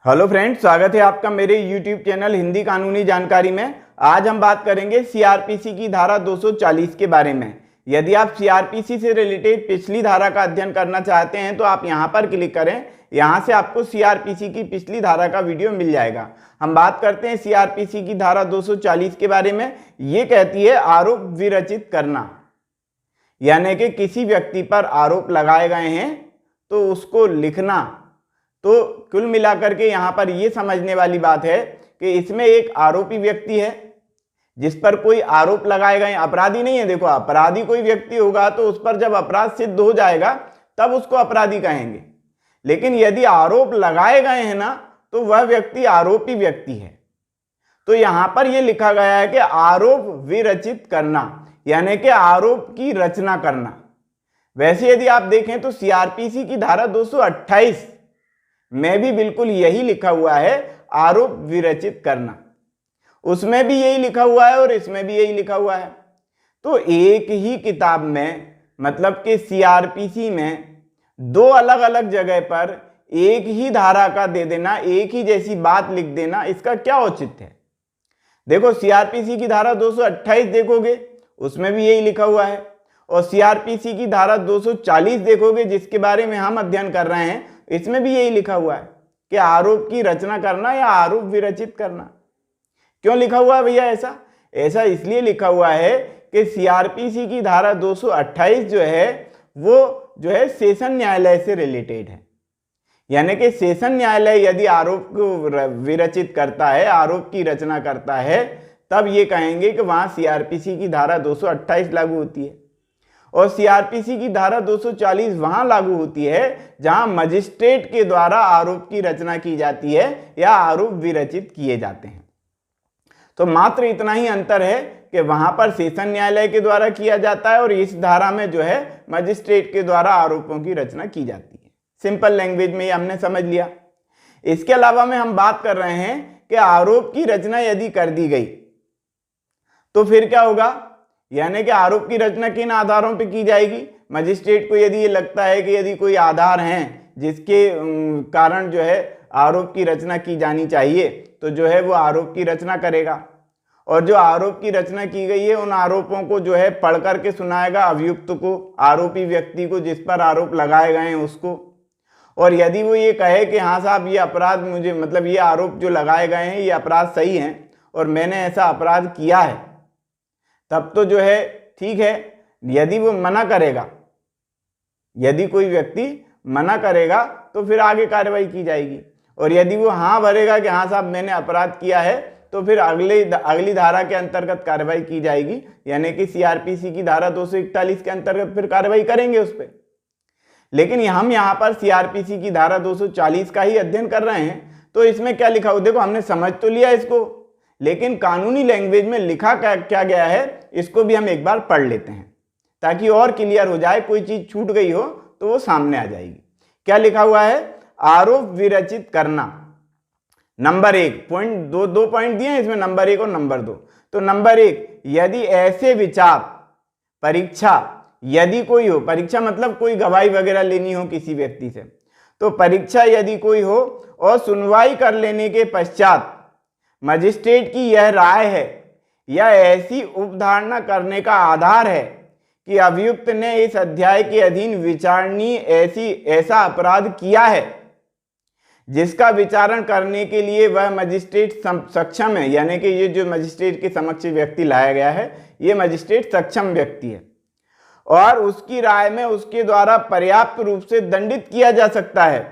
Hello friends, स्वागत है आपका मेरे YouTube चैनल हिंदी कानूनी जानकारी में। आज हम बात करेंगे सीआरपीसी की धारा 240 के बारे में। यदि आप सीआरपीसी से रिलेटेड पिछली धारा का अध्ययन करना चाहते हैं तो आप यहां पर क्लिक करें। यहां से आपको सीआरपीसी की पिछली धारा का वीडियो मिल जाएगा। हम बात करते हैं सीआरपीसी की धारा 240 के बारे में। ये कहती है आरोप विरचित करना, यानी कि किसी व्यक्ति पर आरोप लगाए गए हैं तो उसको लिखना। तो कुल मिलाकर के यहाँ पर ये समझने वाली बात है कि इसमें एक आरोपी व्यक्ति है जिस पर कोई आरोप लगाए गए, अपराधी नहीं है। देखो, अपराधी कोई व्यक्ति होगा तो उस पर जब अपराध सिद्ध हो जाएगा तब उसको अपराधी कहेंगे, लेकिन यदि आरोप लगाए गए हैं ना तो वह व्यक्ति आरोपी व्यक्ति है। तो यहां पर यह लिखा गया है कि आरोप विरचित करना, यानी कि आरोप की रचना करना। वैसे यदि आप देखें तो सीआरपीसी की धारा 228 में भी बिल्कुल यही लिखा हुआ है, आरोप विरचित करना। उसमें भी यही लिखा हुआ है और इसमें भी यही लिखा हुआ है। तो एक ही किताब में, मतलब कि सीआरपीसी में दो अलग अलग जगह पर एक ही धारा का दे देना, एक ही जैसी बात लिख देना, इसका क्या औचित्य है। देखो, सीआरपीसी की धारा 228 देखोगे उसमें भी यही लिखा हुआ है, और सीआरपीसी की धारा 240 देखोगे जिसके बारे में हम अध्ययन कर रहे हैं, इसमें भी यही लिखा हुआ है कि आरोप की रचना करना या आरोप विरचित करना। क्यों लिखा हुआ है भैया ऐसा? ऐसा इसलिए लिखा हुआ है कि सीआरपीसी की धारा 228 जो है वो जो है सेशन न्यायालय से रिलेटेड है। यानी कि सेशन न्यायालय यदि आरोप को विरचित करता है, आरोप की रचना करता है, तब ये कहेंगे कि वहां सीआरपीसी की धारा 228 लागू होती है। और सीआरपीसी की धारा 240 वहां लागू होती है जहां मजिस्ट्रेट के द्वारा आरोप की रचना की जाती है या आरोप विरचित किए जाते हैं। तो मात्र इतना ही अंतर है कि वहां पर सेशन न्यायालय के द्वारा किया जाता है और इस धारा में जो है मजिस्ट्रेट के द्वारा आरोपों की रचना की जाती है। सिंपल लैंग्वेज में हमने समझ लिया। इसके अलावा में हम बात कर रहे हैं कि आरोप की रचना यदि कर दी गई तो फिर क्या होगा, यानी कि आरोप की रचना किन आधारों पर की जाएगी। मजिस्ट्रेट को यदि ये लगता है कि यदि कोई आधार हैं जिसके कारण जो है आरोप की रचना की जानी चाहिए तो जो है वो आरोप की रचना करेगा, और जो आरोप की रचना की गई है उन आरोपों को जो है पढ़ करके सुनाएगा अभियुक्त को, आरोपी व्यक्ति को जिस पर आरोप लगाए गए हैं उसको। और यदि वो ये कहे कि हाँ साहब, ये अपराध मुझे, मतलब ये आरोप जो लगाए गए हैं ये अपराध सही हैं और मैंने ऐसा अपराध किया है, तब तो जो है ठीक है। यदि वो मना करेगा, यदि कोई व्यक्ति मना करेगा तो फिर आगे कार्रवाई की जाएगी, और यदि वो हाँ भरेगा कि हाँ साहब मैंने अपराध किया है तो फिर अगली धारा के अंतर्गत कार्रवाई की जाएगी, यानी कि सीआरपीसी की धारा 241 के अंतर्गत फिर कार्रवाई करेंगे उस पर। लेकिन हम यहाँ पर सीआरपीसी की धारा 240 का ही अध्ययन कर रहे हैं, तो इसमें क्या लिखा हो, देखो हमने समझ तो लिया इसको, लेकिन कानूनी लैंग्वेज में लिखा क्या गया है इसको भी हम एक बार पढ़ लेते हैं ताकि और क्लियर हो जाए। कोई चीज छूट गई हो तो वो सामने आ जाएगी। क्या लिखा हुआ है? आरोप विरचित करना। नंबर 1 पॉइंट, दो पॉइंट दिए हैं इसमें, नंबर 1 और नंबर 2। तो नंबर 1, यदि ऐसे विचार, परीक्षा यदि कोई हो, परीक्षा मतलब कोई गवाही वगैरह लेनी हो किसी व्यक्ति से, तो परीक्षा यदि कोई हो और सुनवाई कर लेने के पश्चात मजिस्ट्रेट की यह राय है या ऐसी उपधारणा करने का आधार है कि अभियुक्त ने इस अध्याय के अधीन विचारणीय ऐसा अपराध किया है जिसका विचारण करने के लिए वह मजिस्ट्रेट सक्षम है, यानी कि ये जो मजिस्ट्रेट के समक्ष व्यक्ति लाया गया है ये मजिस्ट्रेट सक्षम व्यक्ति है और उसकी राय में उसके द्वारा पर्याप्त रूप से दंडित किया जा सकता है,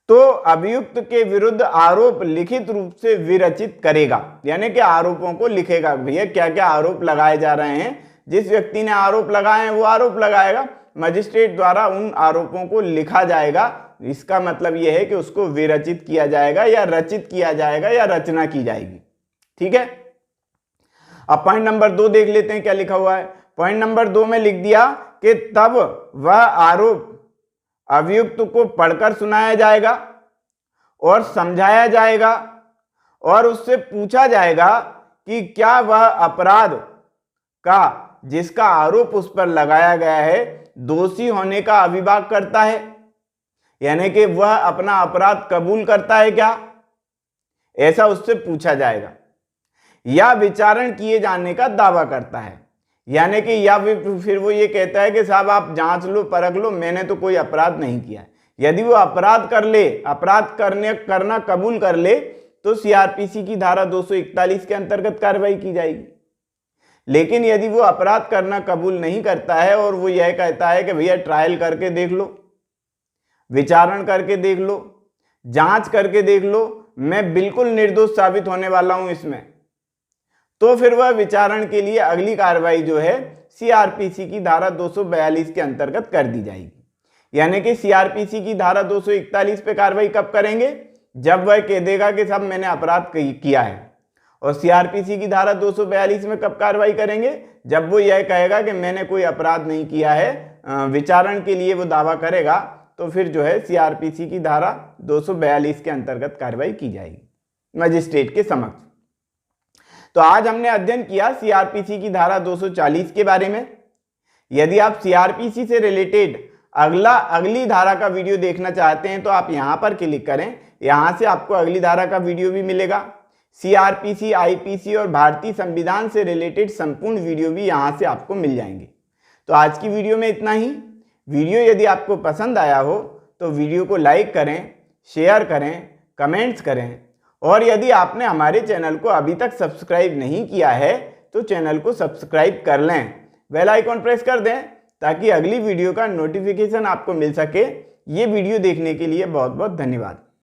तो अभियुक्त के विरुद्ध आरोप लिखित रूप से विरचित करेगा। यानी कि आरोपों को लिखेगा, भैया क्या क्या आरोप लगाए जा रहे हैं, जिस व्यक्ति ने आरोप लगाए हैं वो आरोप लगाएगा, मजिस्ट्रेट द्वारा उन आरोपों को लिखा जाएगा। इसका मतलब यह है कि उसको विरचित किया जाएगा या रचित किया जाएगा या रचना की जाएगी। ठीक है, अब पॉइंट नंबर 2 देख लेते हैं क्या लिखा हुआ है। पॉइंट नंबर 2 में लिख दिया कि तब वह आरोप अभियुक्त को पढ़कर सुनाया जाएगा और समझाया जाएगा और उससे पूछा जाएगा कि क्या वह अपराध का जिसका आरोप उस पर लगाया गया है दोषी होने का अभिभाव करता है यानी कि वह अपना अपराध कबूल करता है क्या, ऐसा उससे पूछा जाएगा। या विचारण किए जाने का दावा करता है, यानी कि या फिर वो ये कहता है कि साहब आप जांच लो, परख लो, मैंने तो कोई अपराध नहीं किया है। यदि वो अपराध कर ले, अपराध करना कबूल कर ले, तो सीआरपीसी की धारा 241 के अंतर्गत कार्रवाई की जाएगी। लेकिन यदि वो अपराध करना कबूल नहीं करता है और वो यह कहता है कि भैया ट्रायल करके देख लो, विचारण करके देख लो, जांच करके देख लो, मैं बिल्कुल निर्दोष साबित होने वाला हूं इसमें, तो फिर वह विचारण के लिए अगली कार्रवाई जो है सीआरपीसी की धारा 242 के अंतर्गत कर दी जाएगी। यानी कि सीआरपीसी की धारा 241 पे कार्रवाई कब करेंगे, जब वह कह देगा कि साहब मैंने अपराध किया है। और सीआरपीसी की धारा 242 में कब कार्रवाई करेंगे, जब वो यह कहेगा कि मैंने कोई अपराध नहीं किया है, विचारण के लिए वो दावा करेगा, तो फिर जो है सीआरपीसी की धारा 242 के अंतर्गत कार्रवाई की जाएगी मजिस्ट्रेट के समक्ष। तो आज हमने अध्ययन किया सीआरपीसी की धारा 240 के बारे में। यदि आप सीआरपीसी से रिलेटेड अगली धारा का वीडियो देखना चाहते हैं तो आप यहां पर क्लिक करें, यहां से आपको अगली धारा का वीडियो भी मिलेगा। सीआरपीसी, आईपीसी और भारतीय संविधान से रिलेटेड संपूर्ण वीडियो भी यहां से आपको मिल जाएंगे। तो आज की वीडियो में इतना ही। वीडियो यदि आपको पसंद आया हो तो वीडियो को लाइक करें, शेयर करें, कमेंट्स करें, और यदि आपने हमारे चैनल को अभी तक सब्सक्राइब नहीं किया है तो चैनल को सब्सक्राइब कर लें, बेल आइकॉन प्रेस कर दें ताकि अगली वीडियो का नोटिफिकेशन आपको मिल सके। ये वीडियो देखने के लिए बहुत बहुत धन्यवाद।